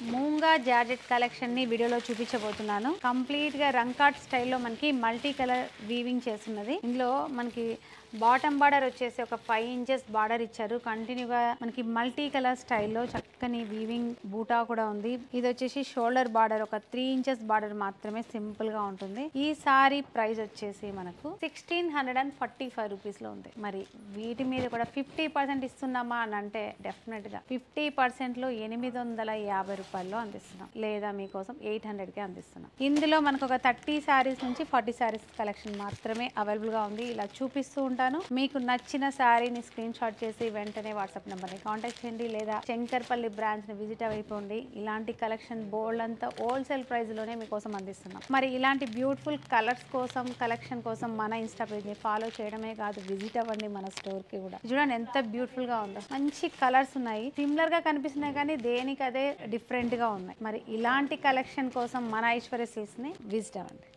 మూంగా georgette collection ని వీడియోలో చూపించబోతున్నాను. కంప్లీట్ గా రంకాట్ స్టైల్లో మనకి మల్టీ కలర్ వీవింగ్ చేస్తున్నది. ఇందులో మనకి బాటమ్ బార్డర్ వచ్చేసి ఒక 5 ఇంచెస్ బార్డర్ ఇచ్చారు. కంటిన్యూగా మనకి మల్టీ కలర్ స్టైల్లో చక్కని వీవింగ్ బూటా కూడా ఉంది. ఇది వచ్చేసి షోల్డర్ బార్డర్ ఒక 3 ఇంచెస్ బార్డర్ మాత్రమే సింపుల్ గా ఉంటుంది. ఈ సారీ ప్రైస్ వచ్చేసి మనకు 1645 రూపీస్ లో ఉంది. మరి వీటి మీద కూడా 50% ఇస్తున్నామా అని అంటే డెఫినెట్ గా 50% లో 850 రూపాయల్లో అందిస్తున్నాం, లేదా మీకోసం 800 కి అందిస్తున్నాం. ఇందులో మనకు ఒక 30 శారీస్ నుంచి 40 శారీస్ కలెక్షన్ మాత్రమే అవైలబుల్ గా ఉంది. ఇలా చూపిస్తూ ఉంటాను. మీకు నచ్చిన శారీని స్క్రీన్ షాట్ చేసి వెంటనే వాట్సాప్ నెంబర్ ని కాంటాక్ట్ చేయండి, లేదా శంకర్పల్లి బ్రాంచ్ ని విజిట్ అయిపోండి. ఇలాంటి కలెక్షన్ బోల్డ్ అంతా హోల్సేల్ ప్రైస్ లోనే మీకోసం అందిస్తున్నాం. మరి ఇలాంటి బ్యూటిఫుల్ కలర్స్ కోసం, కలెక్షన్ కోసం మన ఇన్స్టా పేజ్ ని ఫాలో చేయడమే కాదు, విజిట్ అవ్వండి మన స్టోర్ కి కూడా. చూడండి ఎంత బ్యూటిఫుల్ గా ఉందో. మంచి కలర్స్ ఉన్నాయి, సిమిలర్ గా కనిపిస్తున్నాయి కానీ దేనికి అదే డిఫరెంట్ గా ఉన్నాయి. మరి ఇలాంటి కలెక్షన్ కోసం మన ఐశ్వర్య సిల్క్స్ ని విజిట్ అవ్వండి.